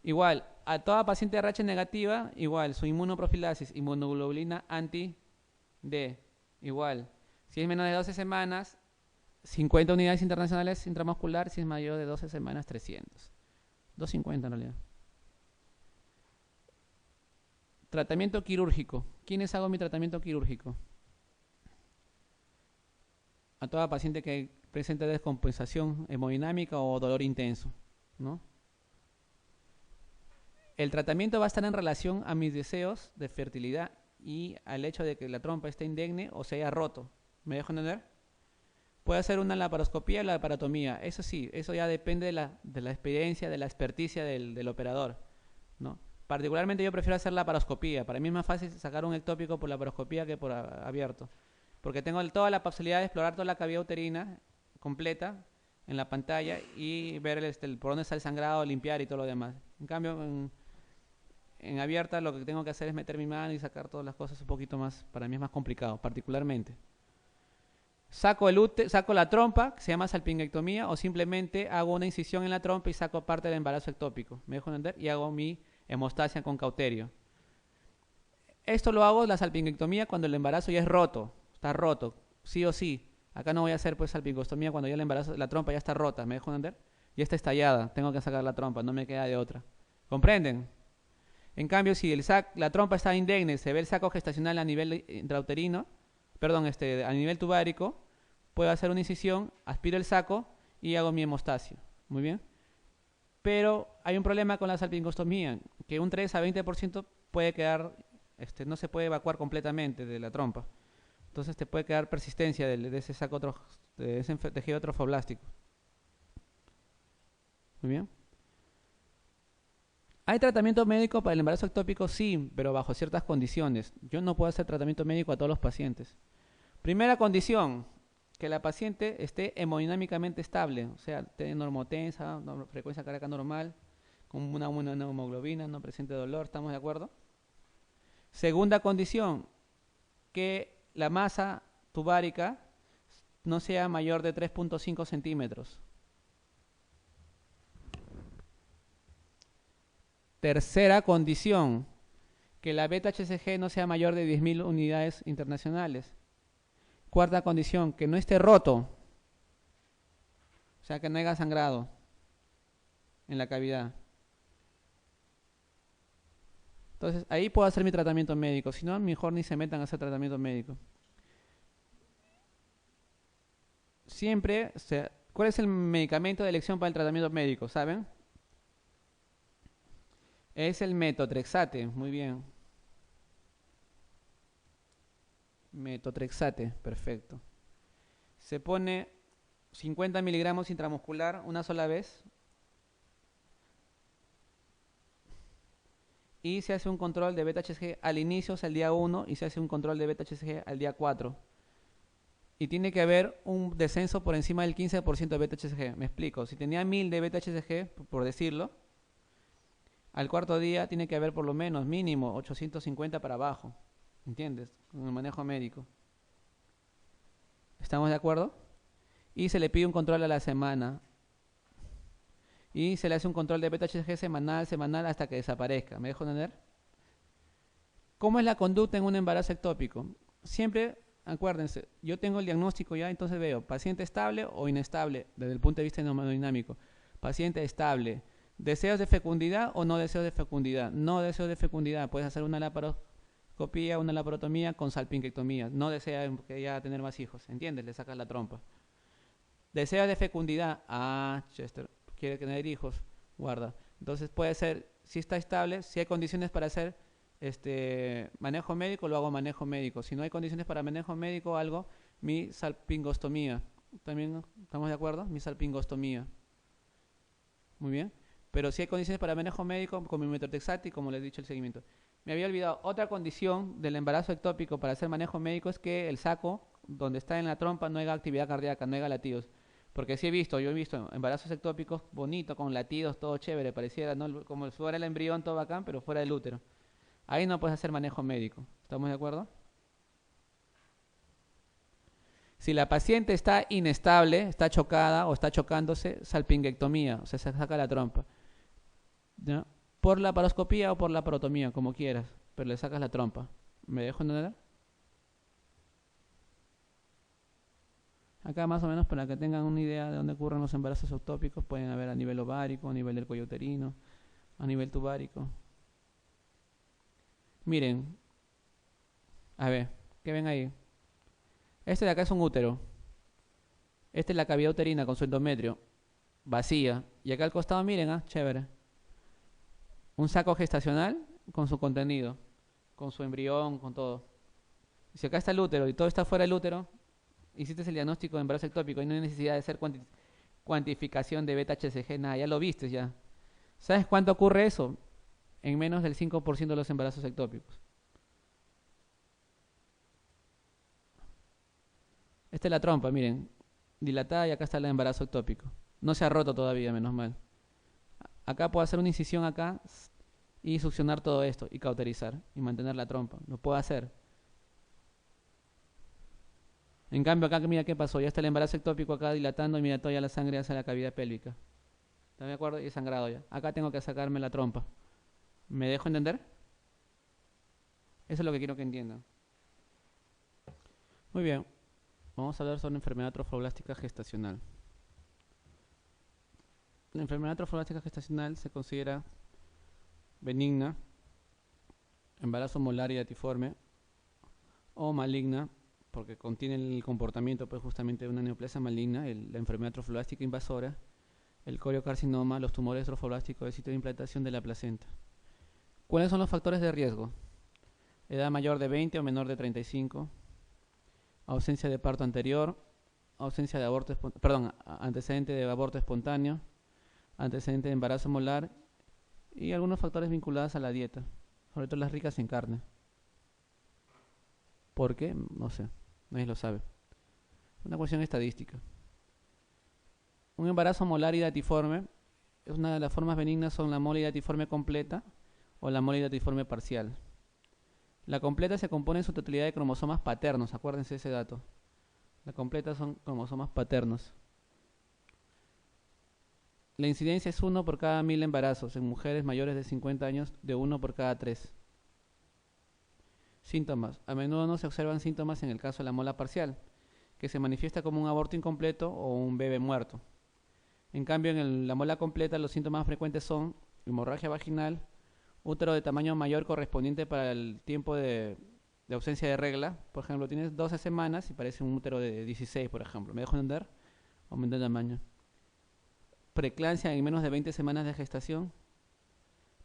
Igual, a toda paciente de RH negativa, igual, su inmunoprofilaxis, inmunoglobulina anti-D, igual. Si es menos de 12 semanas, 50 unidades internacionales intramuscular, si es mayor de 12 semanas, 300. 250 en realidad. Tratamiento quirúrgico. ¿Quiénes hago mi tratamiento quirúrgico? A toda paciente que presente descompensación hemodinámica o dolor intenso, ¿no? El tratamiento va a estar en relación a mis deseos de fertilidad y al hecho de que la trompa esté indegne o se haya roto. ¿Me dejo entender? Puede hacer una laparoscopía o la laparotomía. Eso sí, eso ya depende de la experiencia, de la experticia del operador, ¿no? Particularmente yo prefiero hacer laparoscopía. Para mí es más fácil sacar un ectópico por laparoscopía que por abierto. Porque tengo toda la posibilidad de explorar toda la cavidad uterina completa en la pantalla y ver por dónde está el sangrado, limpiar y todo lo demás. En cambio, en abierta lo que tengo que hacer es meter mi mano y sacar todas las cosas un poquito más, para mí es más complicado, particularmente. Saco la trompa, que se llama salpingectomía, o simplemente hago una incisión en la trompa y saco parte del embarazo ectópico. ¿Me dejo entender? Y hago mi hemostasia con cauterio. Esto lo hago, la salpingectomía, cuando el embarazo ya es roto, está roto, sí o sí. Acá no voy a hacer pues salpingostomía cuando ya el embarazo, la trompa ya está rota, ¿me dejo entender? Ya está estallada, tengo que sacar la trompa, no me queda de otra. ¿Comprenden? En cambio, si la trompa está indegne, se ve el saco gestacional a nivel intrauterino, perdón, a nivel tubárico, puedo hacer una incisión, aspiro el saco y hago mi hemostasia. Muy bien. Pero hay un problema con la salpingostomía, que un 3 a 20% puede quedar, no se puede evacuar completamente de la trompa. Entonces te puede quedar persistencia de ese saco, de ese tejido trofoblástico. Muy bien. ¿Hay tratamiento médico para el embarazo ectópico? Sí, pero bajo ciertas condiciones. Yo no puedo hacer tratamiento médico a todos los pacientes. Primera condición, que la paciente esté hemodinámicamente estable, o sea, tiene normotensa, frecuencia cardíaca normal, con una buena hemoglobina, no presente dolor, ¿estamos de acuerdo? Segunda condición, que la masa tubárica no sea mayor de 3.5 centímetros. Tercera condición, que la beta-HCG no sea mayor de 10.000 unidades internacionales. Cuarta condición, que no esté roto, o sea, que no haya sangrado en la cavidad. Entonces, ahí puedo hacer mi tratamiento médico, si no, mejor ni se metan a hacer tratamiento médico. Siempre, ¿cuál es el medicamento de elección para el tratamiento médico? ¿Saben? Es el metotrexate, muy bien. Metotrexate, perfecto. Se pone 50 miligramos intramuscular una sola vez y se hace un control de beta-HCG al inicio, es el día 1, y se hace un control de beta-HCG al día 4. Y tiene que haber un descenso por encima del 15% de beta-HCG. Me explico, si tenía 1000 de beta-HCG, por decirlo, al cuarto día tiene que haber por lo menos mínimo 850 para abajo. ¿Entiendes? Con el manejo médico. ¿Estamos de acuerdo? Y se le pide un control a la semana. Y se le hace un control de beta-HCG semanal hasta que desaparezca. ¿Me dejo entender? ¿Cómo es la conducta en un embarazo ectópico? Siempre, acuérdense, yo tengo el diagnóstico ya, entonces veo paciente estable o inestable desde el punto de vista hemodinámico. Paciente estable. ¿Deseos de fecundidad o no deseos de fecundidad? No deseos de fecundidad. Puedes hacer una laparoscopía, una laparotomía con salpingectomía. No desea que ya tener más hijos. ¿Entiendes? Le sacas la trompa. Deseos de fecundidad. Ah, Chester, quiere tener hijos. Guarda. Entonces puede ser, si está estable, si hay condiciones para hacer manejo médico, lo hago manejo médico. Si no hay condiciones para manejo médico o algo, mi salpingostomía. ¿También estamos de acuerdo? Mi salpingostomía. Muy bien. Pero si hay condiciones para manejo médico, con mi metotrexate y como les he dicho el seguimiento. Me había olvidado, otra condición del embarazo ectópico para hacer manejo médico es que el saco, donde está en la trompa, no haya actividad cardíaca, no haya latidos. Porque sí yo he visto embarazos ectópicos bonitos, con latidos, todo chévere, pareciera, ¿no? Como si fuera el embrión, todo bacán, pero fuera del útero. Ahí no puedes hacer manejo médico. ¿Estamos de acuerdo? Si la paciente está inestable, está chocada o está chocándose, salpingectomía, o sea, se saca la trompa. ¿No? por la paroscopía o por la parotomía, como quieras, pero le sacas la trompa. ¿Me dejo entender? Acá más o menos para que tengan una idea de dónde ocurren los embarazos ectópicos, pueden haber a nivel ovárico, a nivel del cuello uterino, a nivel tubárico. Miren, a ver, ¿qué ven ahí? Este de acá es un útero. Esta es la cavidad uterina con su endometrio, vacía. Y acá al costado, miren, chévere. Un saco gestacional con su contenido, con su embrión, con todo. Y si acá está el útero y todo está fuera del útero, hiciste el diagnóstico de embarazo ectópico y no hay necesidad de hacer cuantificación de beta-HCG, nada, ya lo viste ya. ¿Sabes cuánto ocurre eso? En menos del 5% de los embarazos ectópicos. Esta es la trompa, miren, dilatada y acá está el embarazo ectópico. No se ha roto todavía, menos mal. Acá puedo hacer una incisión acá y succionar todo esto y cauterizar y mantener la trompa. Lo puedo hacer. En cambio acá, mira qué pasó. Ya está el embarazo ectópico acá dilatando y mira toda la sangre hacia la cavidad pélvica. ¿Están de acuerdo? Y he sangrado ya. Acá tengo que sacarme la trompa. ¿Me dejo entender? Eso es lo que quiero que entiendan. Muy bien. Vamos a hablar sobre enfermedad trofoblástica gestacional. La enfermedad trofoblástica gestacional se considera benigna, embarazo molar y datiforme, o maligna, porque contiene el comportamiento pues, justamente de una neoplasia maligna, la enfermedad trofoblástica invasora, el coriocarcinoma, los tumores trofoblásticos del sitio de implantación de la placenta. ¿Cuáles son los factores de riesgo? Edad mayor de 20 o menor de 35, ausencia de parto anterior, ausencia de aborto, antecedente de aborto espontáneo, antecedente de embarazo molar y algunos factores vinculados a la dieta, sobre todo las ricas en carne. ¿Por qué? No sé, nadie lo sabe. Una cuestión estadística. Un embarazo molar y datiforme, es una de las formas benignas son la mole y datiforme completa o la mole y datiforme parcial. La completa se compone en su totalidad de cromosomas paternos, acuérdense de ese dato. La completa son cromosomas paternos. La incidencia es 1 por cada 1000 embarazos, en mujeres mayores de 50 años de 1 por cada 3. Síntomas. A menudo no se observan síntomas en el caso de la mola parcial, que se manifiesta como un aborto incompleto o un bebé muerto. En cambio, en la mola completa los síntomas más frecuentes son hemorragia vaginal, útero de tamaño mayor correspondiente para el tiempo de ausencia de regla. Por ejemplo, tienes 12 semanas y parece un útero de 16, por ejemplo. ¿Me dejo entender? Aumenta el tamaño. Preeclampsia en menos de 20 semanas de gestación.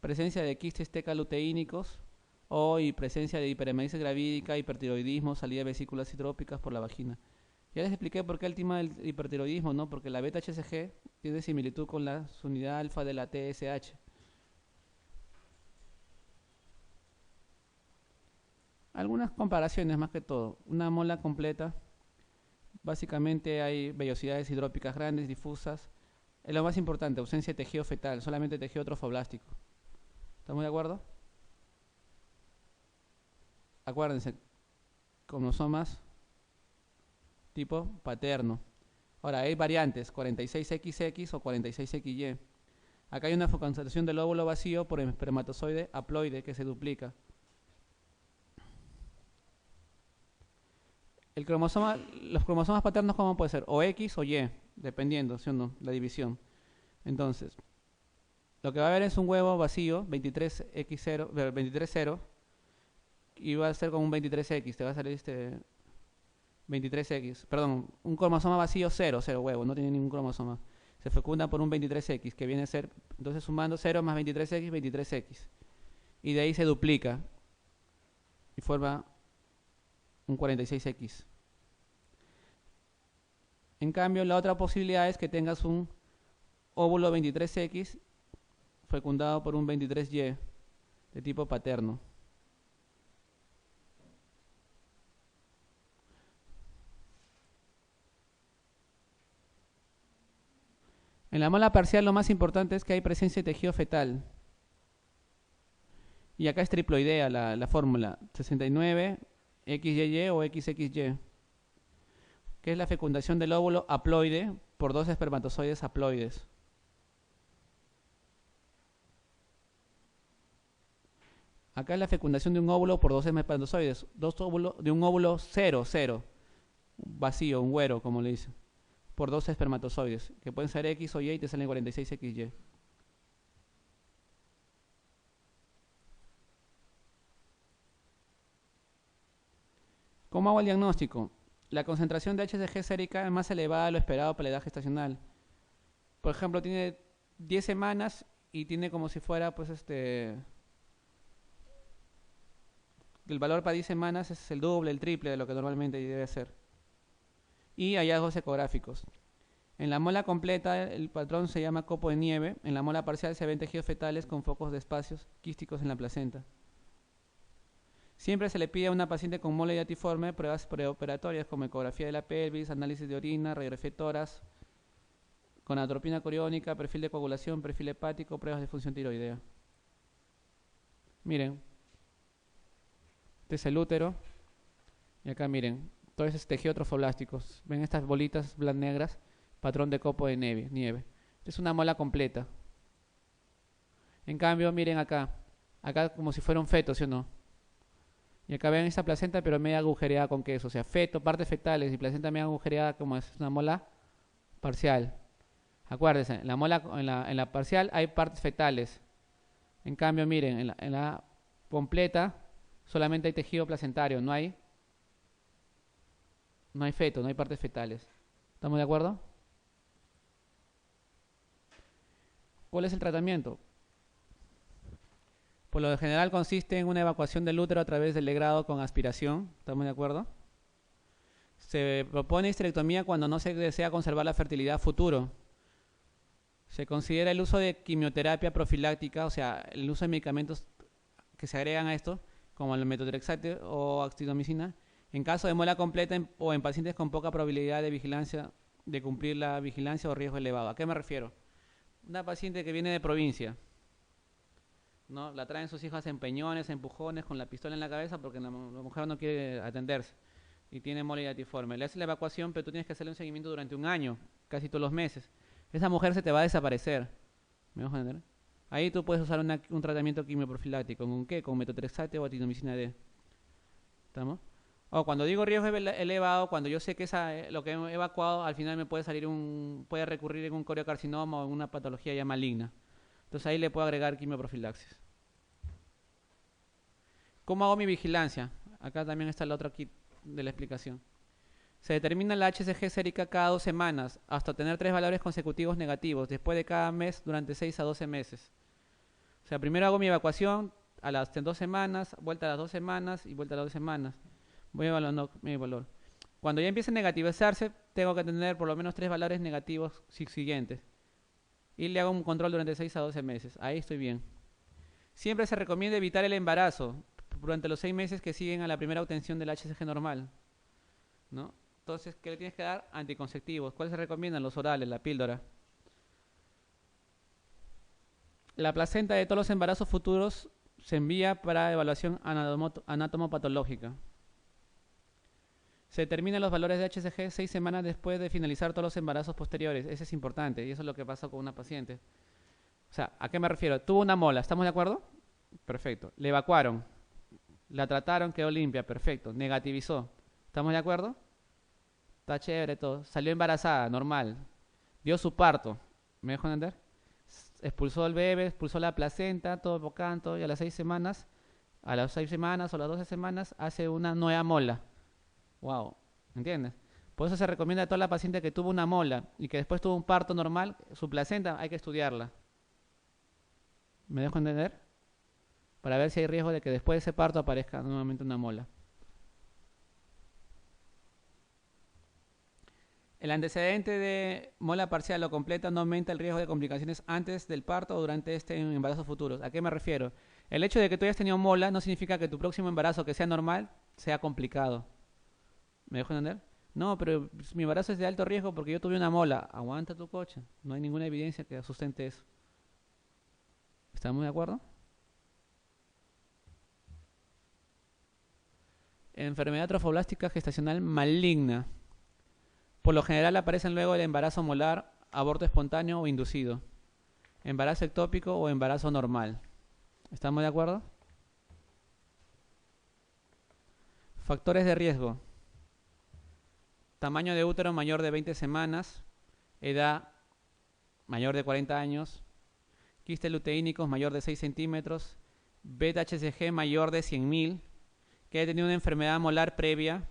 Presencia de quistes tecaluteínicos y presencia de hiperemesis gravídica, hipertiroidismo, salida de vesículas hidrópicas por la vagina. Ya les expliqué por qué el tema del hipertiroidismo, ¿no? Porque la beta-HCG tiene similitud con la unidad alfa de la TSH. Algunas comparaciones más que todo. Una mola completa, básicamente hay vellosidades hidrópicas grandes, difusas. Es lo más importante, ausencia de tejido fetal, solamente tejido trofoblástico. ¿Estamos de acuerdo? Acuérdense, cromosomas tipo paterno. Ahora, hay variantes, 46XX o 46XY. Acá hay una focalización del óvulo vacío por el espermatozoide haploide que se duplica. Los cromosomas paternos, ¿cómo puede ser? O X o Y, dependiendo, ¿sí o no? La división. Entonces, lo que va a haber es un huevo vacío, 23X0, 23,0, y va a ser como un 23X, te va a salir 23X, perdón, un cromosoma vacío 0 huevo, no tiene ningún cromosoma. Se fecunda por un 23X, que viene a ser, entonces sumando 0 más 23X, 23X. Y de ahí se duplica y forma un 46X. En cambio, la otra posibilidad es que tengas un óvulo 23X fecundado por un 23Y de tipo paterno. En la mola parcial lo más importante es que hay presencia de tejido fetal. Y acá es triploidea la fórmula, 69, XYY o XXY, que es la fecundación del óvulo haploide por dos espermatozoides haploides. Acá es la fecundación de un óvulo por dos espermatozoides. Dos óvulos de un óvulo cero, cero. Vacío, un güero, como le dicen. Por dos espermatozoides, que pueden ser X o Y y te salen 46XY. ¿Cómo hago el diagnóstico? La concentración de HCG sérica es más elevada de lo esperado para la edad gestacional. Por ejemplo, tiene 10 semanas y tiene como si fuera, pues, el valor para 10 semanas es el doble, el triple de lo que normalmente debe ser. Y hallazgos ecográficos. En la mola completa el patrón se llama copo de nieve. En la mola parcial se ven tejidos fetales con focos de espacios quísticos en la placenta. Siempre se le pide a una paciente con mola hiatiforme pruebas preoperatorias como ecografía de la pelvis, análisis de orina, radiografía de tórax, con atropina coriónica, perfil de coagulación, perfil hepático, pruebas de función tiroidea. Miren, este es el útero. Y acá miren, todo ese es tejido trofoblástico. ¿Ven estas bolitas negras? Patrón de copo de nieve. Esta es una mola completa. En cambio, miren acá. Acá como si fuera un feto, ¿sí o no? Y acá ven esta placenta, pero media agujereada con queso. O sea, feto, partes fetales y placenta media agujereada como es una mola parcial. Acuérdense, en la parcial hay partes fetales. En cambio, miren, en la completa solamente hay tejido placentario. No hay feto, no hay partes fetales. ¿Estamos de acuerdo? ¿Cuál es el tratamiento? Por lo general consiste en una evacuación del útero a través del legrado con aspiración. ¿Estamos de acuerdo? Se propone histerectomía cuando no se desea conservar la fertilidad a futuro. Se considera el uso de quimioterapia profiláctica, o sea, el uso de medicamentos que se agregan a esto, como el metotrexate o actinomicina, en caso de mola completa o en pacientes con poca probabilidad de cumplir la vigilancia o riesgo elevado. ¿A qué me refiero? Una paciente que viene de provincia, ¿no? La traen sus hijas en peñones, empujones, con la pistola en la cabeza porque la mujer no quiere atenderse y tiene mola hiatiforme. Le haces la evacuación, pero tú tienes que hacerle un seguimiento durante un año, casi todos los meses. Esa mujer se te va a desaparecer. ¿Me vas a entender? Ahí tú puedes usar un tratamiento quimioprofiláctico. ¿Con qué? Con metotrexate o actinomicina D. ¿Estamos? O cuando digo riesgo elevado, cuando yo sé que lo que he evacuado al final me puede salir puede recurrir en un coriocarcinoma o en una patología ya maligna. Entonces ahí le puedo agregar quimioprofilaxis. ¿Cómo hago mi vigilancia? Acá también está el otro kit de la explicación. Se determina la HCG sérica cada 2 semanas hasta tener 3 valores consecutivos negativos después de cada mes durante 6 a 12 meses. O sea, primero hago mi evacuación a las 2 semanas, vuelta a las 2 semanas y vuelta a las 2 semanas. Voy evaluando mi valor. Cuando ya empiece a negativizarse, tengo que tener por lo menos 3 valores negativos siguientes. Y le hago un control durante 6 a 12 meses. Ahí estoy bien. Siempre se recomienda evitar el embarazo durante los 6 meses que siguen a la primera obtención del HCG normal, ¿no? Entonces, ¿qué le tienes que dar? Anticonceptivos. ¿Cuáles se recomiendan? Los orales, la píldora. La placenta de todos los embarazos futuros se envía para evaluación anatomopatológica. Se determinan los valores de HCG 6 semanas después de finalizar todos los embarazos posteriores. Eso es importante y eso es lo que pasa con una paciente. O sea, ¿a qué me refiero? Tuvo una mola, ¿estamos de acuerdo? Perfecto. Le evacuaron, la trataron, quedó limpia, perfecto. Negativizó, ¿estamos de acuerdo? Está chévere todo. Salió embarazada, normal. Dio su parto, ¿me dejo entender? Expulsó el bebé, expulsó la placenta, todo bocán, todo, y a las 6 semanas, a las 6 semanas o a las 12 semanas, hace una nueva mola. Wow, ¿entiendes? Por eso se recomienda a toda la paciente que tuvo una mola y que después tuvo un parto normal, su placenta hay que estudiarla. ¿Me dejo entender? Para ver si hay riesgo de que después de ese parto aparezca nuevamente una mola. El antecedente de mola parcial o completa no aumenta el riesgo de complicaciones antes del parto o durante en embarazos futuros. ¿A qué me refiero? El hecho de que tú hayas tenido mola no significa que tu próximo embarazo, que sea normal, sea complicado. ¿Me dejo entender? No, pero mi embarazo es de alto riesgo porque yo tuve una mola. Aguanta tu coche. No hay ninguna evidencia que sustente eso. ¿Estamos de acuerdo? Enfermedad trofoblástica gestacional maligna. Por lo general aparecen luego del embarazo molar, aborto espontáneo o inducido, embarazo ectópico o embarazo normal. ¿Estamos de acuerdo? Factores de riesgo. Tamaño de útero mayor de 20 semanas. Edad mayor de 40 años. Quistes luteínicos mayor de 6 centímetros. Beta-HCG mayor de 100.000. Que haya tenido una enfermedad molar previa.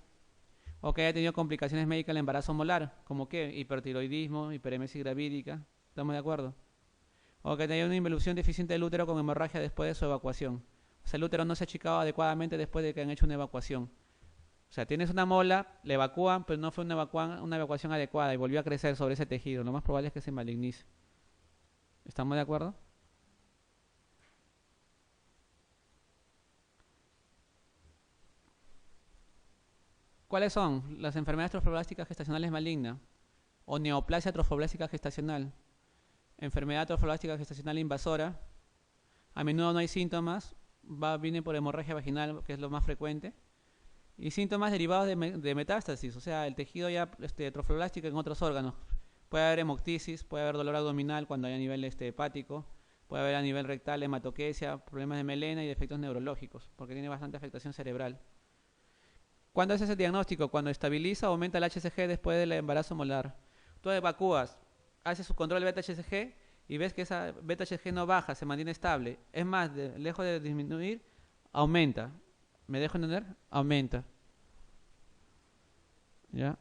O que haya tenido complicaciones médicas del embarazo molar. Como que hipertiroidismo, hiperemesis gravídica. ¿Estamos de acuerdo? O que tenga una involución deficiente del útero con hemorragia después de su evacuación. O sea, el útero no se ha achicado adecuadamente después de que han hecho una evacuación. O sea, tienes una mola, la evacúan, pero no fue una evacuación adecuada y volvió a crecer sobre ese tejido. Lo más probable es que se malignice. ¿Estamos de acuerdo? ¿Cuáles son las enfermedades trofoblásticas gestacionales malignas? O neoplasia trofoblástica gestacional. Enfermedad trofoblástica gestacional invasora. A menudo no hay síntomas. Viene por hemorragia vaginal, que es lo más frecuente. Y síntomas derivados de metástasis, o sea, el tejido ya trofoblástico en otros órganos. Puede haber hemoptisis, puede haber dolor abdominal cuando hay a nivel hepático, puede haber a nivel rectal hematoquesia, problemas de melena y defectos neurológicos, porque tiene bastante afectación cerebral. ¿Cuándo es ese diagnóstico? Cuando estabiliza o aumenta el HCG después del embarazo molar. Tú evacúas, haces su control de beta-HCG y ves que esa beta-HCG no baja, se mantiene estable. Es más, lejos de disminuir, aumenta. ¿Me dejo entender? Aumenta. ¿Ya?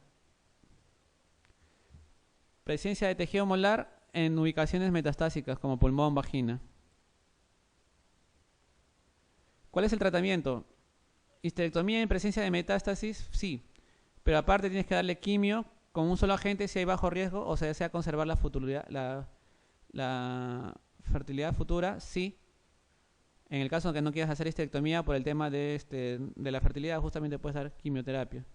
Presencia de tejido molar en ubicaciones metastásicas como pulmón, vagina. ¿Cuál es el tratamiento? Histerectomía en presencia de metástasis, sí. Pero aparte tienes que darle quimio con un solo agente si hay bajo riesgo o sea, desea conservar la fertilidad futura, sí. En el caso de que no quieras hacer histerectomía por el tema de la fertilidad, justamente puedes dar quimioterapia.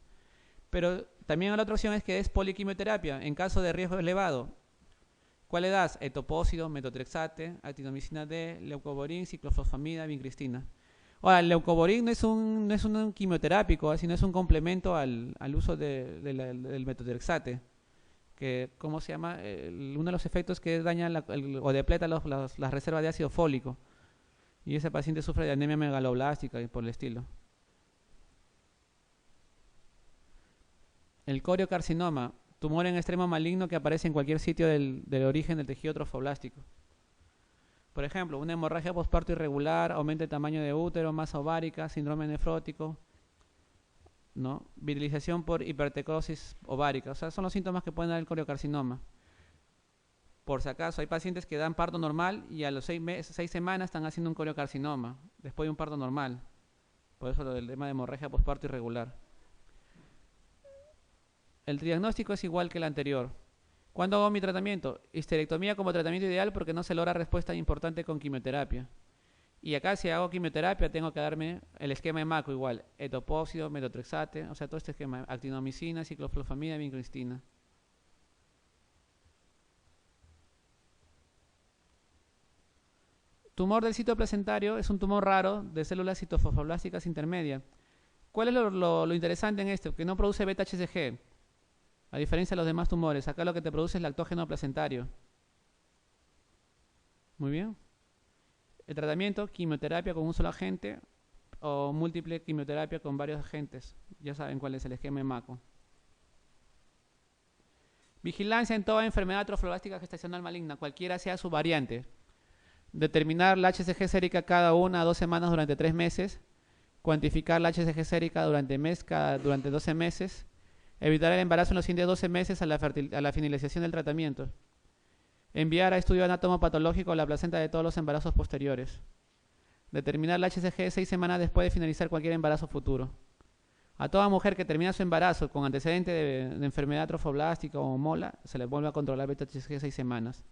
Pero también la otra opción es que es poliquimioterapia en caso de riesgo elevado. ¿Cuál le das? Etopósido, metotrexate, actinomicina D, leucovorin, ciclofosfamida, vincristina. Ahora, el leucovorin no es un quimioterápico, sino es un complemento al uso del metotrexate. Que, ¿cómo se llama? Uno de los efectos que daña o depleta las reservas de ácido fólico. Y ese paciente sufre de anemia megaloblástica y por el estilo. El coriocarcinoma, tumor en extremo maligno que aparece en cualquier sitio del origen del tejido trofoblástico. Por ejemplo, una hemorragia postparto irregular, aumento de tamaño de útero, masa ovárica, síndrome nefrótico, ¿no? Virilización por hipertecosis ovárica. O sea, son los síntomas que pueden dar el coriocarcinoma. Por si acaso, hay pacientes que dan parto normal y a los 6 semanas están haciendo un coriocarcinoma, después de un parto normal. Por eso el tema de hemorragia postparto irregular. El diagnóstico es igual que el anterior. ¿Cuándo hago mi tratamiento? Histerectomía como tratamiento ideal porque no se logra respuesta importante con quimioterapia. Y acá si hago quimioterapia tengo que darme el esquema de MACO igual. Etopósido, metotrexate, o sea, todo este esquema. Actinomicina, ciclofosfamida, vincristina. Tumor del sitio placentario es un tumor raro de células citofosfoblásticas intermedias. ¿Cuál es lo interesante en esto? Que no produce beta-HCG, a diferencia de los demás tumores. Acá lo que te produce es lactógeno placentario. Muy bien. El tratamiento, quimioterapia con un solo agente o múltiple quimioterapia con varios agentes. Ya saben cuál es el esquema de MACO. Vigilancia en toda enfermedad trofoblástica gestacional maligna, cualquiera sea su variante. Determinar la HCG sérica cada 1 a 2 semanas durante 3 meses. Cuantificar la HCG sérica durante 12 meses. Evitar el embarazo en los siguientes 12 meses a la finalización del tratamiento. Enviar a estudio anatomopatológico la placenta de todos los embarazos posteriores. Determinar la HCG 6 semanas después de finalizar cualquier embarazo futuro. A toda mujer que termina su embarazo con antecedente de enfermedad trofoblástica o mola, se le vuelve a controlar beta-HCG 6 semanas.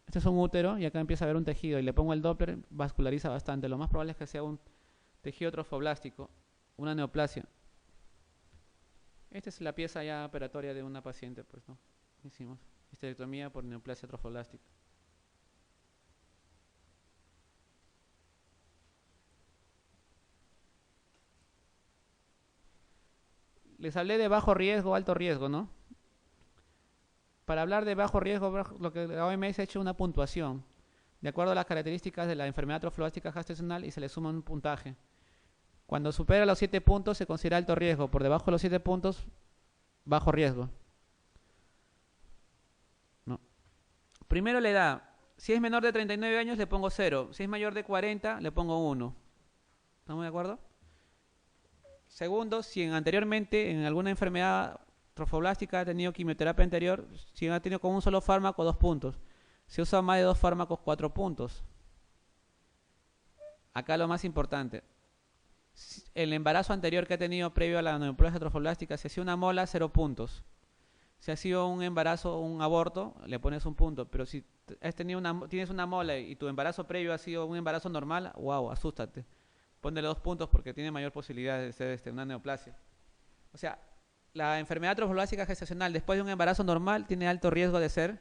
Este es un útero y acá empieza a haber un tejido y le pongo el Doppler, vasculariza bastante. Lo más probable es que sea un tejido trofoblástico, una neoplasia. Esta es la pieza ya operatoria de una paciente, pues no. Hicimos histerectomía por neoplasia trofoblástica. Les hablé de bajo riesgo, alto riesgo, ¿no? Para hablar de bajo riesgo, lo que la OMS ha hecho una puntuación, de acuerdo a las características de la enfermedad trofoblástica gestacional y se le suma un puntaje. Cuando supera los 7 puntos se considera alto riesgo. Por debajo de los 7 puntos, bajo riesgo. No. Primero la edad. Si es menor de 39 años le pongo 0. Si es mayor de 40 le pongo 1. ¿Estamos de acuerdo? Segundo, si anteriormente en alguna enfermedad trofoblástica ha tenido quimioterapia anterior, si ha tenido con un solo fármaco, 2 puntos. Si usa más de 2 fármacos, 4 puntos. Acá lo más importante. El embarazo anterior que ha tenido previo a la neoplasia trofoblástica, si ha sido una mola, 0 puntos. Si ha sido un embarazo o un aborto, le pones 1 punto. Pero si tienes una mola y tu embarazo previo ha sido un embarazo normal, wow, asústate. Ponle 2 puntos porque tiene mayor posibilidad de ser una neoplasia. O sea, la enfermedad trofoblástica gestacional después de un embarazo normal tiene alto riesgo de ser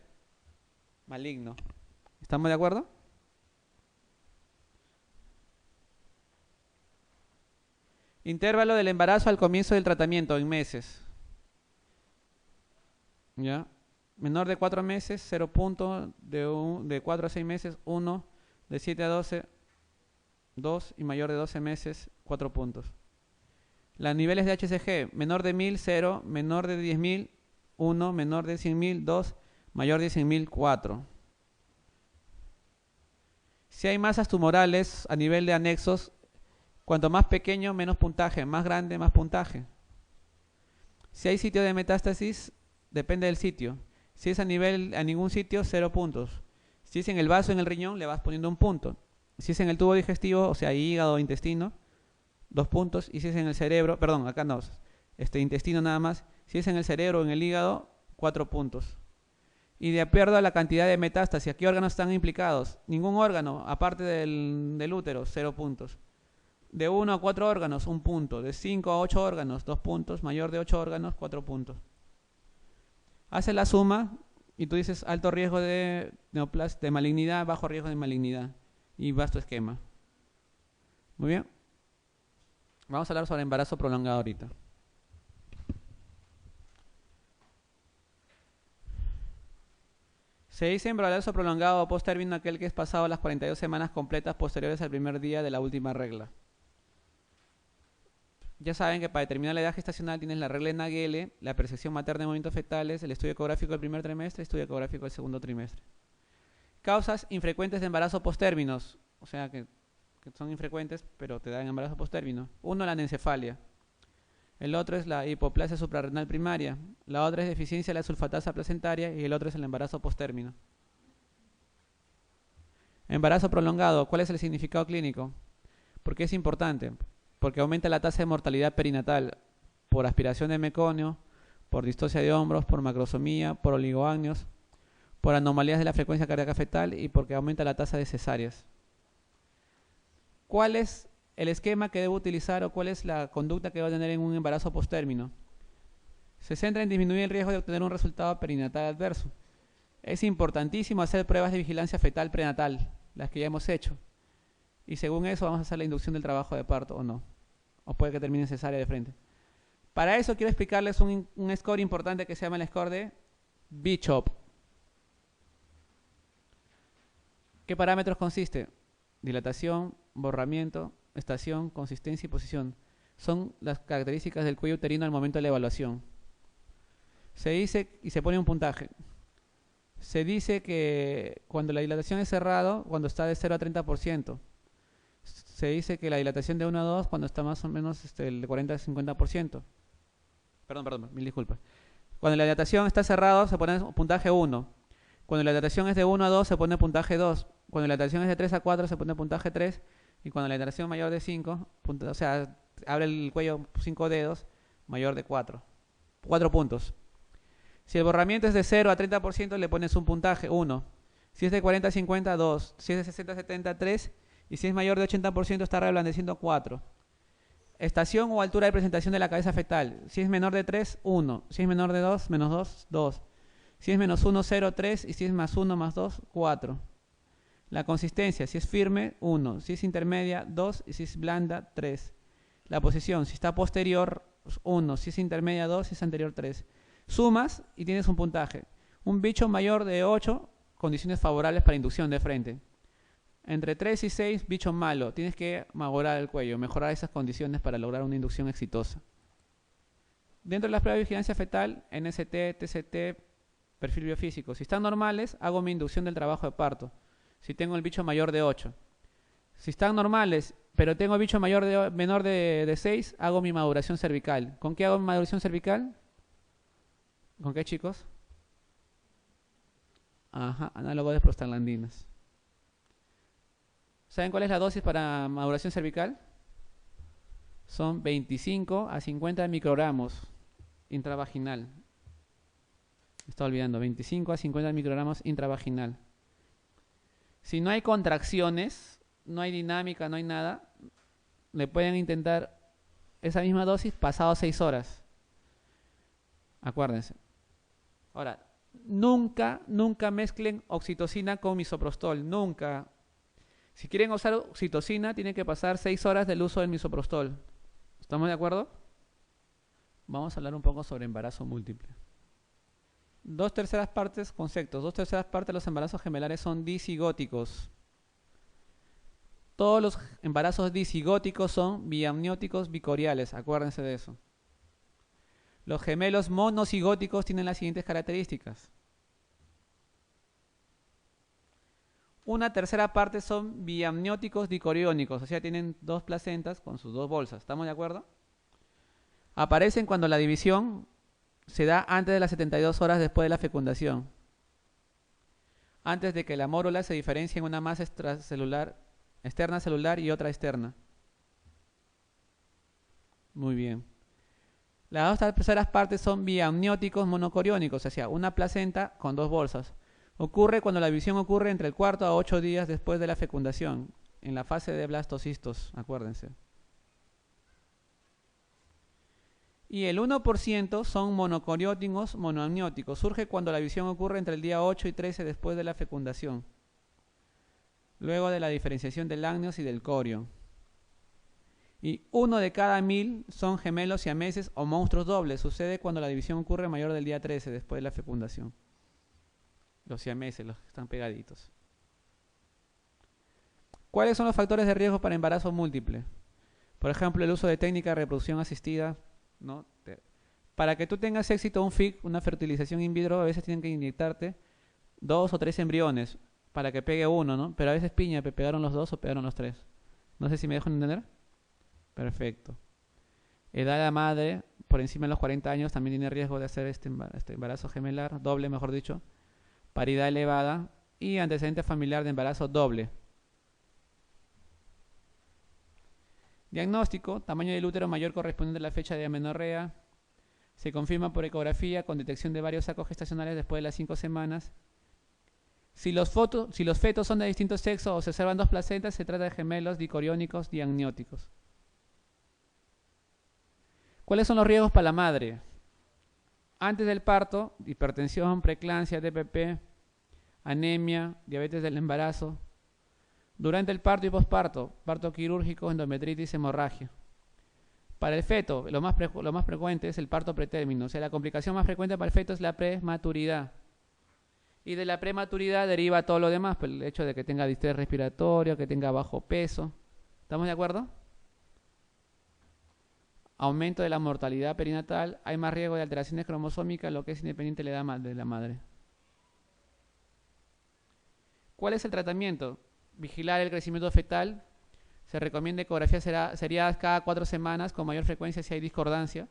maligno. ¿Estamos de acuerdo? Intervalo del embarazo al comienzo del tratamiento en meses. ¿Ya? Menor de 4 meses, 0 puntos. De 4 a 6 meses, 1. De 7 a 12, 2. Y mayor de 12 meses, 4 puntos. Los niveles de HCG, menor de 1000, 0. Menor de 10.000, 1. Menor de 100.000, 2. Mayor de 100.000, 4. Si hay masas tumorales a nivel de anexos, cuanto más pequeño, menos puntaje. Más grande, más puntaje. Si hay sitio de metástasis, depende del sitio. Si es a ningún sitio, 0 puntos. Si es en el vaso, en el riñón, le vas poniendo 1 punto. Si es en el tubo digestivo, o sea, hígado o intestino, 2 puntos. Y si es en el cerebro, perdón, acá no, intestino nada más. Si es en el cerebro o en el hígado, 4 puntos. Y de acuerdo a la cantidad de metástasis, ¿a qué órganos están implicados? Ningún órgano, aparte del útero, 0 puntos. De 1 a 4 órganos, 1 punto. De 5 a 8 órganos, 2 puntos. Mayor de 8 órganos, 4 puntos. Haces la suma y tú dices alto riesgo de malignidad, bajo riesgo de malignidad. Y vas tu esquema. Muy bien. Vamos a hablar sobre embarazo prolongado ahorita. Se dice embarazo prolongado o post-término aquel que es pasado las 42 semanas completas posteriores al primer día de la última regla. Ya saben que para determinar la edad gestacional tienes la regla de Naegele, la percepción materna de movimientos fetales, el estudio ecográfico del primer trimestre, el estudio ecográfico del segundo trimestre. Causas infrecuentes de embarazo post-términos, o sea que son infrecuentes, pero te dan embarazo post-término. Uno, la anencefalia. El otro es la hipoplasia suprarrenal primaria. La otra es deficiencia de la sulfatasa placentaria y el otro es el embarazo post-término. Embarazo prolongado, ¿cuál es el significado clínico? ¿Por qué es importante? Porque aumenta la tasa de mortalidad perinatal por aspiración de meconio, por distocia de hombros, por macrosomía, por oligoamnios, por anomalías de la frecuencia cardíaca fetal y porque aumenta la tasa de cesáreas. ¿Cuál es el esquema que debo utilizar o cuál es la conducta que va a tener en un embarazo post-término? Se centra en disminuir el riesgo de obtener un resultado perinatal adverso. Es importantísimo hacer pruebas de vigilancia fetal prenatal, las que ya hemos hecho. Y según eso vamos a hacer la inducción del trabajo de parto o no. O puede que termine cesárea de frente. Para eso quiero explicarles un score importante que se llama el score de Bishop. ¿Qué parámetros consiste? Dilatación, borramiento, estación, consistencia y posición. Son las características del cuello uterino al momento de la evaluación. Se dice y se pone un puntaje. Se dice que cuando la dilatación es cerrado, cuando está de 0 a 30%. Se dice que la dilatación de 1 a 2 cuando está más o menos el de 40 a 50%. Perdón, mil disculpas. Cuando la dilatación está cerrado se pone puntaje 1. Cuando la dilatación es de 1 a 2 se pone puntaje 2. Cuando la dilatación es de 3 a 4 se pone puntaje 3. Y cuando la dilatación mayor de 5, o sea, abre el cuello 5 dedos, mayor de 4. 4 puntos. Si el borramiento es de 0 a 30% le pones un puntaje 1. Si es de 40 a 50, 2. Si es de 60 a 70, 3. Y si es mayor de 80% está reblandeciendo 4. Estación o altura de presentación de la cabeza fetal. Si es menor de 3, 1. Si es menor de 2, menos 2, 2. Si es menos 1, 0, 3. Y si es más 1, más 2, 4. La consistencia, si es firme, 1. Si es intermedia, 2. Y si es blanda, 3. La posición, si está posterior, 1. Si es intermedia, 2. Si es anterior, 3. Sumas y tienes un puntaje. Un bicho mayor de 8, condiciones favorables para inducción de frente. Entre 3 y 6, bicho malo. Tienes que magorar el cuello, mejorar esas condiciones para lograr una inducción exitosa. Dentro de las pruebas de vigilancia fetal, NST, TCT, perfil biofísico. Si están normales, hago mi inducción del trabajo de parto. Si tengo el bicho mayor de 8. Si están normales, pero tengo bicho menor de 6, hago mi maduración cervical. ¿Con qué hago mi maduración cervical? ¿Con qué, chicos? Ajá, análogo de prostaglandinas. ¿Saben cuál es la dosis para maduración cervical? Son 25 a 50 microgramos intravaginal. Me estaba olvidando, 25 a 50 microgramos intravaginal. Si no hay contracciones, no hay dinámica, no hay nada, le pueden intentar esa misma dosis pasado 6 horas. Acuérdense. Ahora, nunca mezclen oxitocina con misoprostol. Nunca. Si quieren usar oxitocina, tienen que pasar 6 horas del uso del misoprostol. ¿Estamos de acuerdo? Vamos a hablar un poco sobre embarazo múltiple. 2/3 partes, conceptos. 2/3 partes de los embarazos gemelares son disigóticos. Todos los embarazos disigóticos son biamnióticos bicoriales. Acuérdense de eso. Los gemelos monocigóticos tienen las siguientes características. 1/3 parte son biamnióticos dicoriónicos, o sea, tienen 2 placentas con sus 2 bolsas. ¿Estamos de acuerdo? Aparecen cuando la división se da antes de las 72 horas después de la fecundación. Antes de que la mórula se diferencie en una masa externa celular y otra externa. Muy bien. Las 2/3 partes son biamnióticos monocoriónicos, o sea, una placenta con 2 bolsas. Ocurre cuando la división ocurre entre el 4 a 8 días después de la fecundación, en la fase de blastocistos, acuérdense. Y el 1% son monocorióticos monoamnióticos. Surge cuando la división ocurre entre el día 8 y 13 después de la fecundación, luego de la diferenciación del ágneos y del corio. Y 1 de cada 1000 son gemelos siameses o monstruos dobles. Sucede cuando la división ocurre mayor del día 13 después de la fecundación. Los siameses, los que están pegaditos. ¿Cuáles son los factores de riesgo para embarazo múltiple? Por ejemplo, el uso de técnica de reproducción asistida, ¿no? Para que tú tengas éxito un FIC, una fertilización in vitro, a veces tienen que inyectarte 2 o 3 embriones para que pegue uno, ¿no? Pero a veces piña, pegaron los 2 o pegaron los 3. No sé si me dejo entender. Perfecto. Edad de la madre, por encima de los 40 años, también tiene riesgo de hacer este embarazo gemelar, doble, mejor dicho. Paridad elevada y antecedente familiar de embarazo doble. Diagnóstico, tamaño del útero mayor correspondiente a la fecha de amenorrea. Se confirma por ecografía con detección de varios sacos gestacionales después de las 5 semanas. Si los fetos son de distinto sexo o se observan 2 placentas, se trata de gemelos dicoriónicos diamnióticos. ¿Cuáles son los riesgos para la madre? Antes del parto, hipertensión, preeclampsia, DPP, anemia, diabetes del embarazo. Durante el parto y posparto, parto quirúrgico, endometritis, hemorragia. Para el feto, lo más frecuente es el parto pretérmino. O sea, la complicación más frecuente para el feto es la prematuridad. Y de la prematuridad deriva todo lo demás, pues el hecho de que tenga distrés respiratorio, que tenga bajo peso. ¿Estamos de acuerdo? Aumento de la mortalidad perinatal, hay más riesgo de alteraciones cromosómicas, lo que es independiente de la edad de la madre. ¿Cuál es el tratamiento? Vigilar el crecimiento fetal. Se recomienda ecografías seriadas cada 4 semanas, con mayor frecuencia si hay discordancia.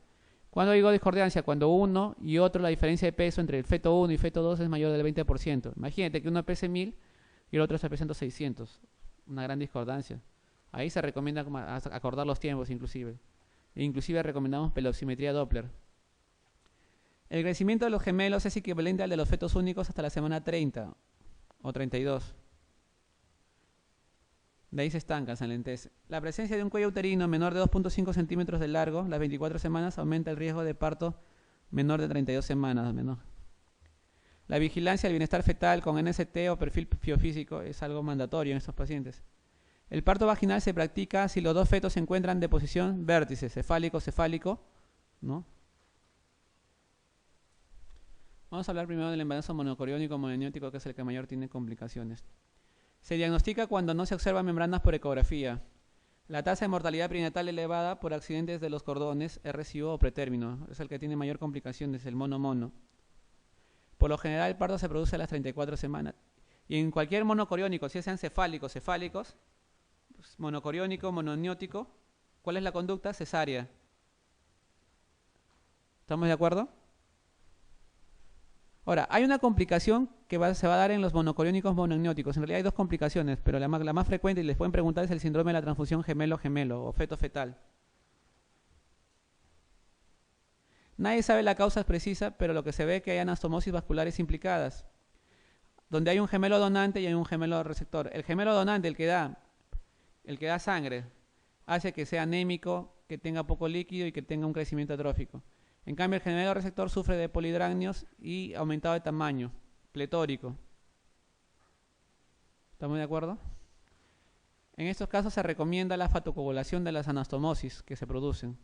¿Cuándo digo discordancia? Cuando uno y otro, la diferencia de peso entre el feto 1 y feto 2 es mayor del 20%. Imagínate que uno pese 1000 y el otro está pesando 600. Una gran discordancia. Ahí se recomienda acordar los tiempos inclusive. Inclusive recomendamos peloximetría Doppler. El crecimiento de los gemelos es equivalente al de los fetos únicos hasta la semana 30 o 32. De ahí se estanca, se enlentece. La presencia de un cuello uterino menor de 2.5 centímetros de largo, las 24 semanas, aumenta el riesgo de parto menor de 32 semanas. La vigilancia del bienestar fetal con NST o perfil biofísico es algo mandatorio en estos pacientes. El parto vaginal se practica si los 2 fetos se encuentran de posición vértice, cefálico, ¿no? Vamos a hablar primero del embarazo monocoriónico monoamniótico, que es el que mayor tiene complicaciones. Se diagnostica cuando no se observan membranas por ecografía. La tasa de mortalidad perinatal elevada por accidentes de los cordones, RCO o pretérmino, es el que tiene mayor complicación, es el mono-mono. Por lo general el parto se produce a las 34 semanas. Y en cualquier monocoriónico, si sean cefálicos, pues, monocoriónico, mononiótico, ¿cuál es la conducta? Cesárea. ¿Estamos de acuerdo? Ahora, hay una complicación que se va a dar en los monocoriónicos mononióticos. En realidad hay dos complicaciones, pero la más frecuente, y les pueden preguntar, es el síndrome de la transfusión gemelo-gemelo o feto-fetal. Nadie sabe la causa precisa, pero lo que se ve es que hay anastomosis vasculares implicadas, donde hay un gemelo donante y hay un gemelo receptor. El gemelo donante, el que da sangre, hace que sea anémico, que tenga poco líquido y que tenga un crecimiento atrófico. En cambio, el gemelo receptor sufre de polidrácnios y aumentado de tamaño, pletórico. ¿Estamos de acuerdo? En estos casos se recomienda la fatocoagulación de las anastomosis que se producen.